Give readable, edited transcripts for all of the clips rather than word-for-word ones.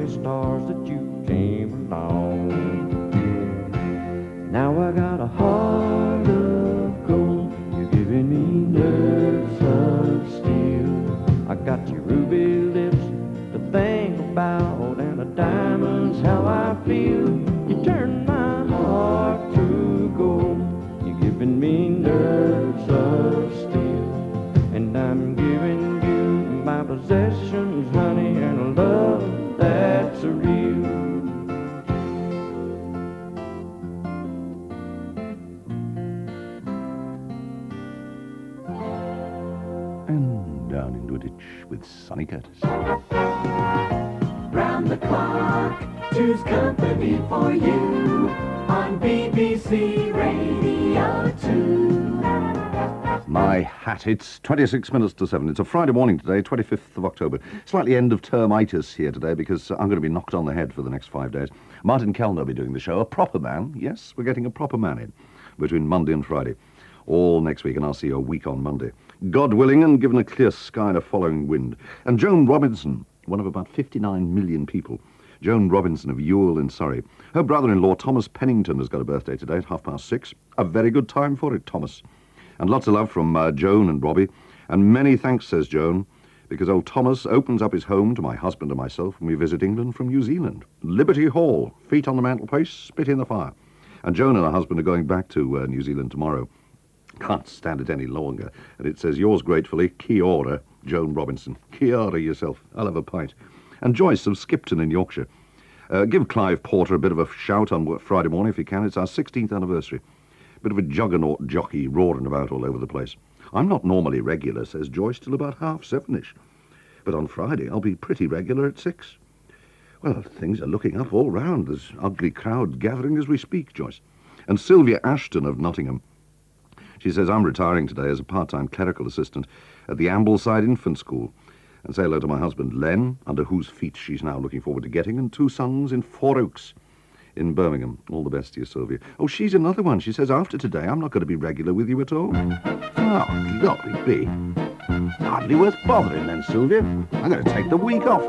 lucky stars that you came along. Now I got a heart of gold, you're giving me nerves of steel. I got your ruby lips to think about, and a diamond's how I feel. You turn my heart to gold, you're giving me nerves of steel. And I'm giving you my possessions, honey, and a love that's real. And down into a ditch with Sonny Curtis. Round the clock, two's company for you on BBC Radio 2. My hat, it's 26 minutes to 7. It's a Friday morning today, 25th of October. Slightly end-of-termitis here today because I'm going to be knocked on the head for the next 5 days. Martin Kellner will be doing the show, a proper man. Yes, we're getting a proper man in between Monday and Friday. All next week, and I'll see you a week on Monday. God willing, and given a clear sky and a following wind. And Joan Robinson, one of about 59 million people. Joan Robinson of Ewell in Surrey. Her brother-in-law, Thomas Pennington, has got a birthday today at 6:30. A very good time for it, Thomas. And lots of love from Joan and Robbie. And many thanks, says Joan, because old Thomas opens up his home to my husband and myself when we visit England from New Zealand. Liberty Hall, feet on the mantelpiece, spit in the fire. And Joan and her husband are going back to New Zealand tomorrow. Can't stand it any longer. And it says, yours gratefully, Kia ora, Joan Robinson. Kia ora yourself. I'll have a pint. And Joyce of Skipton in Yorkshire. Give Clive Porter a bit of a shout on Friday morning if you can. It's our 16th anniversary. Bit of a juggernaut jockey roaring about all over the place. I'm not normally regular, says Joyce, till about 7:30-ish. But on Friday, I'll be pretty regular at 6. Well, things are looking up all round. There's ugly crowd gathering as we speak, Joyce. And Sylvia Ashton of Nottingham. She says, I'm retiring today as a part-time clerical assistant at the Ambleside Infant School. And say hello to my husband, Len, under whose feet she's now looking forward to getting, and 2 sons in Four Oaks in Birmingham. All the best to you, Sylvia. Oh, she's another one. She says, after today, I'm not going to be regular with you at all. Oh, glory be. Hardly worth bothering then, Sylvia. I'm going to take the week off.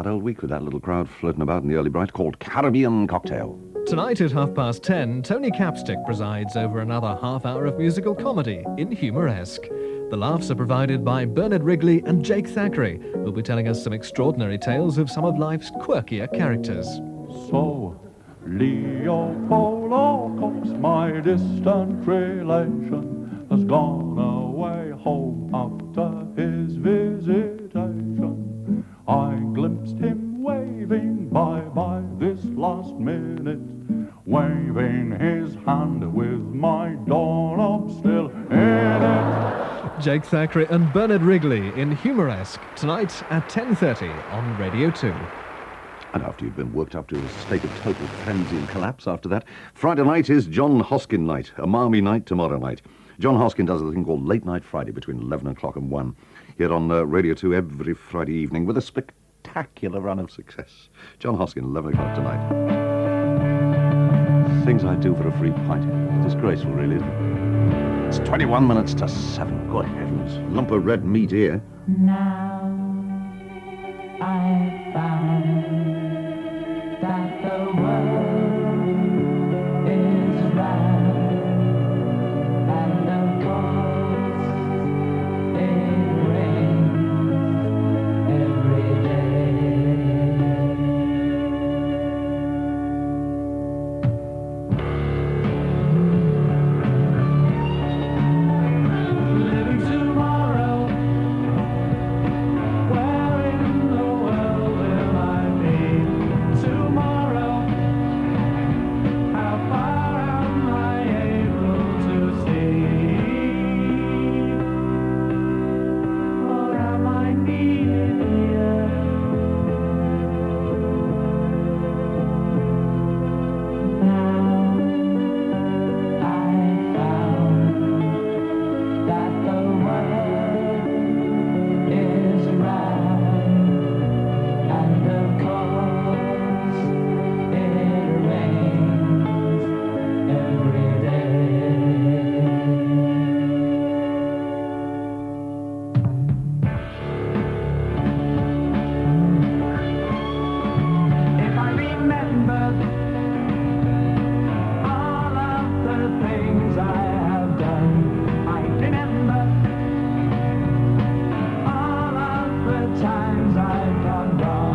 Old week with that little crowd floating about in the early bright called Caribbean Cocktail. Tonight at 10:30, Tony Capstick presides over another half hour of musical comedy in Humoresque. The laughs are provided by Bernard Wrigley and Jake Thackeray, who'll be telling us some extraordinary tales of some of life's quirkier characters. So, Leopold, my distant relation, has gone away home after his visitation. I glimpsed him waving bye-bye this last minute, waving his hand with my doorknob still in it. Jake Thackeray and Bernard Wrigley in Humoresque, tonight at 10:30 on Radio 2. And after you've been worked up to a state of total frenzy and collapse after that, Friday night is John Hoskin night, a Marmy night tomorrow night. John Hoskin does a thing called Late Night Friday between 11 o'clock and 1, here on Radio 2 every Friday evening with a spectacular run of success. John Hoskin, 11 o'clock tonight. Things I'd do for a free pint. Disgraceful, really, isn't it? It's 21 minutes to 7. Good heavens. Lump of red meat here. Now I found that the world is round, and of course it rains every living tomorrow. Where in the world will I be tomorrow? How far am I able to see? Or am I needed here? Now I found that the world is round, and of course it rains every day. If I remember all of the things I have done, I remember all of the times I've gone wrong.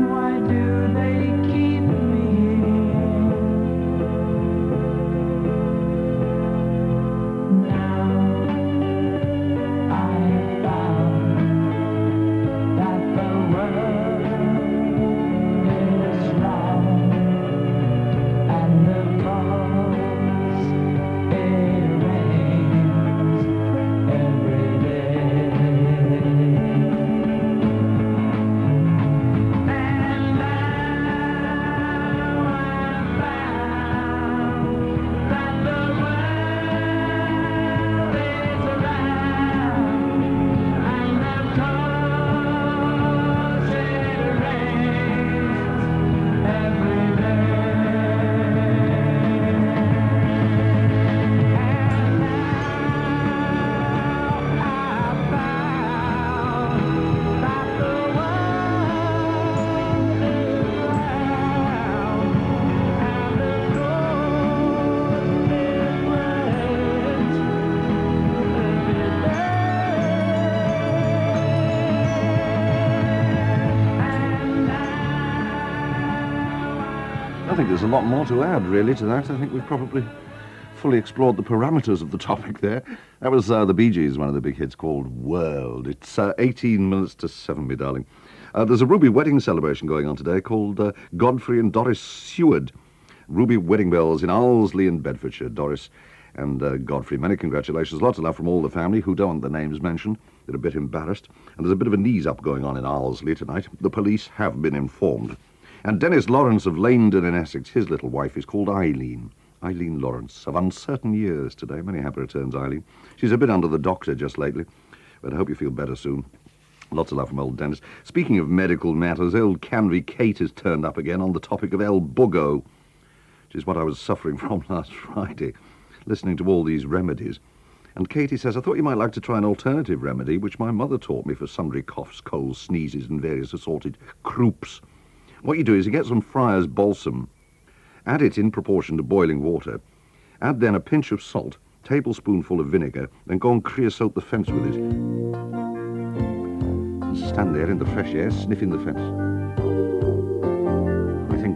Why do they keep me here? Now I found that the world is round, and of course it rains every day. And now I found that the world is around, and of course it rains every day. And now I found that the world is round, and of course it rains I think there's a lot more to add, really, to that. I think we've probably fully explored the parameters of the topic there. That was the Bee Gees, one of the big hits called World. It's 18 minutes to 7, me darling. There's a Ruby wedding celebration going on today called Godfrey and Doris Seward. Ruby wedding bells in Owlsley in Bedfordshire. Doris and Godfrey, many congratulations. Lots of love from all the family who don't want their names mentioned. They're a bit embarrassed. And there's a bit of a knees-up going on in Owlsley tonight. The police have been informed. And Dennis Lawrence of Langdon in Essex, his little wife is called Eileen. Eileen Lawrence, of uncertain years today. Many happy returns, Eileen. She's a bit under the doctor just lately, but I hope you feel better soon. Lots of love from old Dennis. Speaking of medical matters, old Canvey Kate has turned up again on the topic of El Buggo, which is what I was suffering from last Friday, listening to all these remedies. And Katie says, I thought you might like to try an alternative remedy, which my mother taught me for sundry coughs, colds, sneezes, and various assorted croups. What you do is you get some Friar's balsam, add it in proportion to boiling water, add then a pinch of salt, tablespoonful of vinegar, then go and creosote the fence with it. And stand there in the fresh air, sniffing the fence.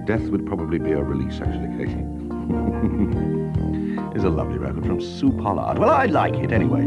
death would probably be a release, actually, Katie. It's a lovely record from Sue Pollard. Well, I like it anyway.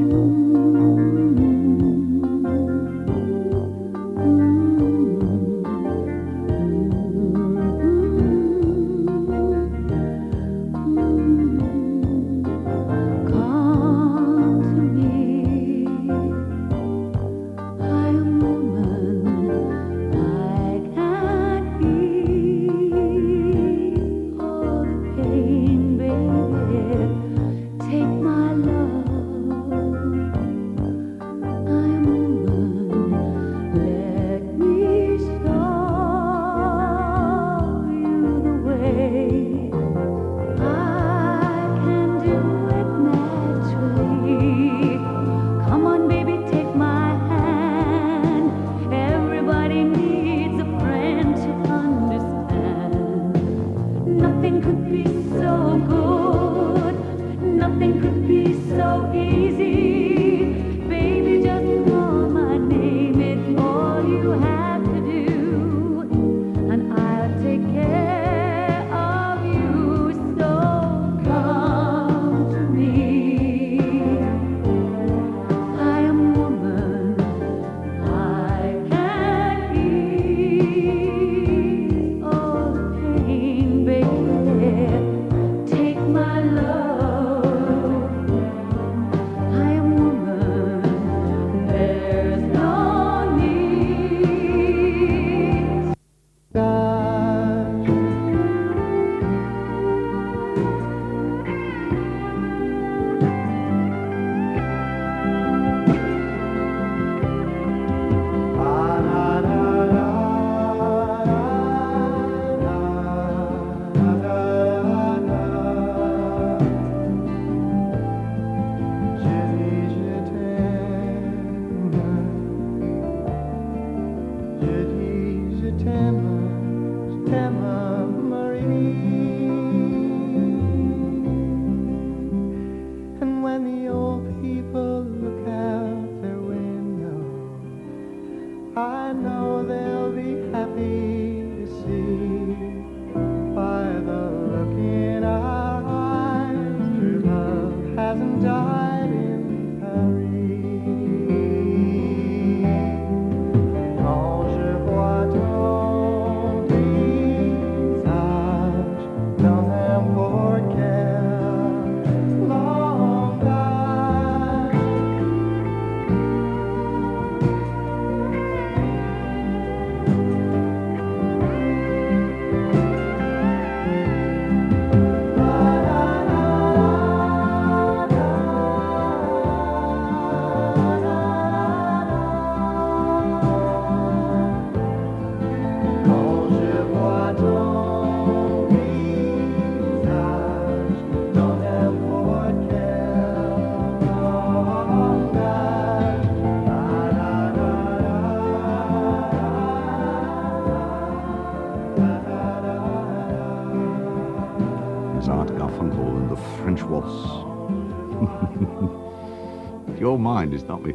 Your mind is not me.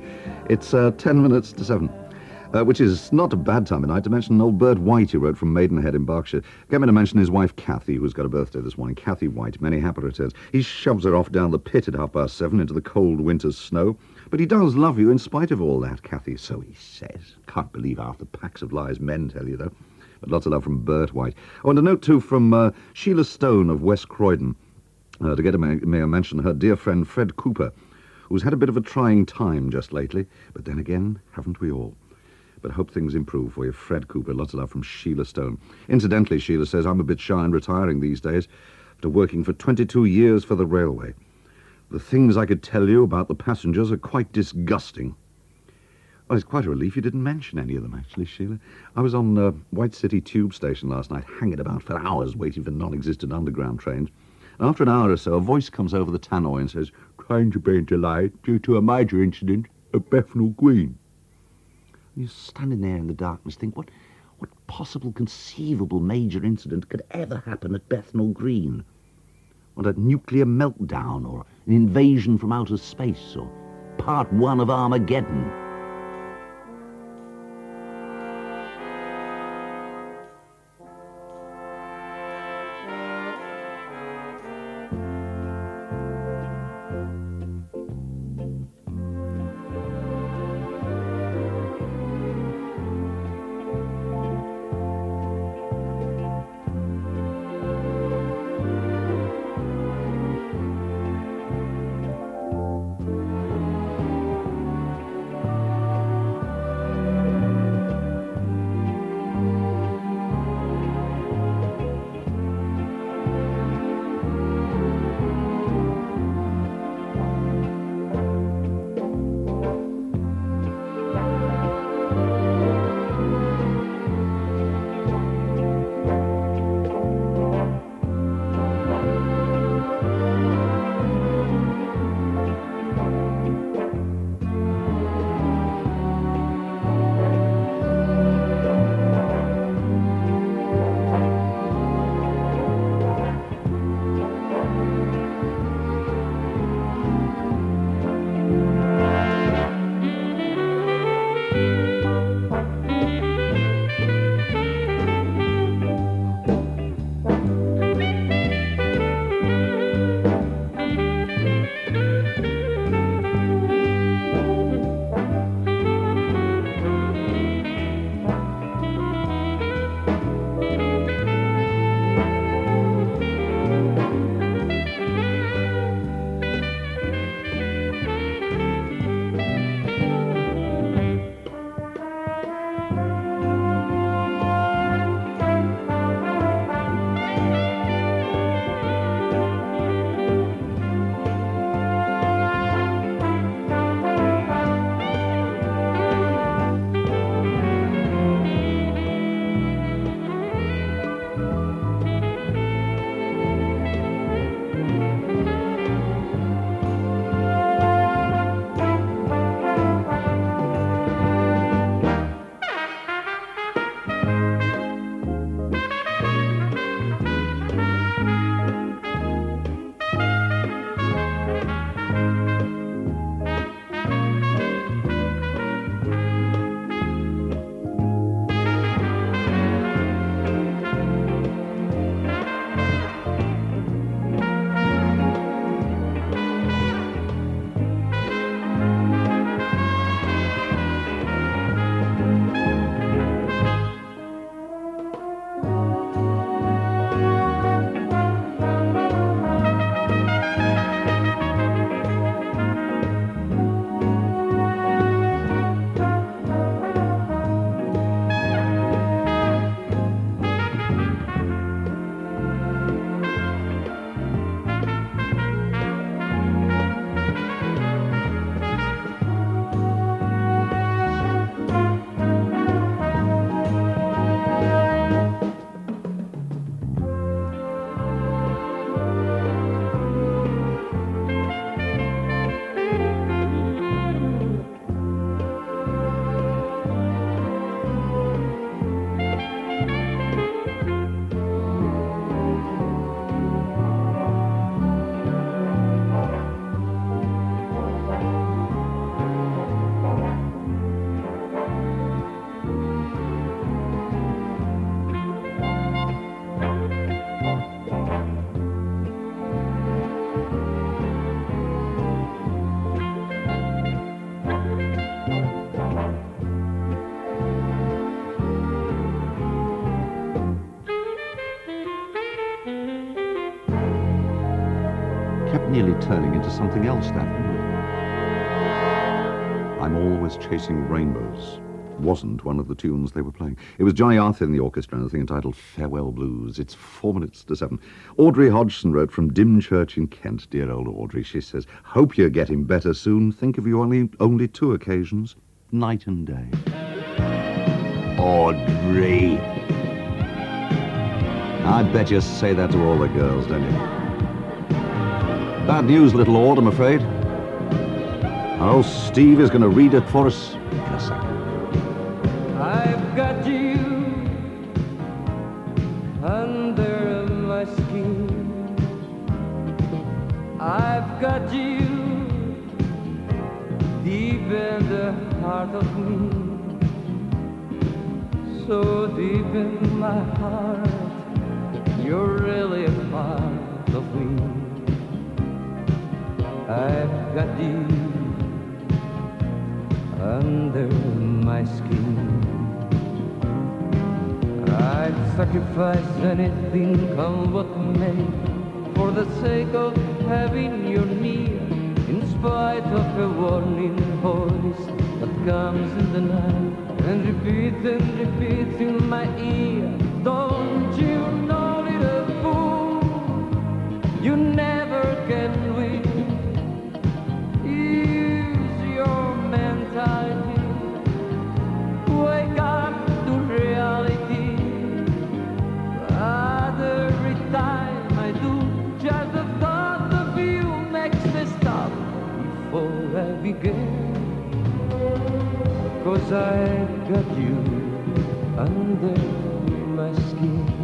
It's 10 minutes to 7, which is not a bad time of night to mention old Bert White, who wrote from Maidenhead in Berkshire. Get me to mention his wife, Kathy, who's got a birthday this morning. Kathy White, many happy returns. He shoves her off down the pit at 7:30 into the cold winter's snow. But he does love you in spite of all that, Kathy, so he says. Can't believe half the packs of lies men tell you, though. But lots of love from Bert White. Oh, and a note, too, from Sheila Stone of West Croydon. To get may I mention her dear friend Fred Cooper, who's had a bit of a trying time just lately. But then again, haven't we all? But hope things improve for you, Fred Cooper. Lots of love from Sheila Stone. Incidentally, Sheila says, I'm a bit shy in retiring these days after working for 22 years for the railway. The things I could tell you about the passengers are quite disgusting. Well, it's quite a relief you didn't mention any of them, actually, Sheila. I was on White City Tube Station last night, hanging about for hours waiting for non-existent underground trains. And after an hour or so, a voice comes over the tannoy and says, trains are being delayed due to a major incident at Bethnal Green. And you're standing there in the darkness, think, what possible conceivable major incident could ever happen at Bethnal Green? What, a nuclear meltdown, or an invasion from outer space, or part 1 of Armageddon? nearly turning into something else, Daphne. I'm Always Chasing Rainbows wasn't one of the tunes they were playing. It was Johnny Arthur in the orchestra and a thing entitled Farewell Blues. It's 4 minutes to 7. Audrey Hodgson wrote from Dymchurch in Kent. Dear old Audrey, she says, hope you're getting better soon. Think of you only 2 occasions, night and day. Audrey. I bet you say that to all the girls, don't you? Bad news, little Aud, I'm afraid. Oh, Steve is going to read it for us in a second. I've got you under my skin. I've got you deep in the heart of me. So deep in my heart, you're really a part of me. I've got you under my skin. I'd sacrifice anything, come what may, for the sake of having you near, in spite of a warning voice that comes in the night and repeats in my ear. Don't you know, little fool, you never can win. Use your mentality, wake up to reality. But every time I do, just the thought of you makes me stop before I begin. 'Cause I've got you under my skin.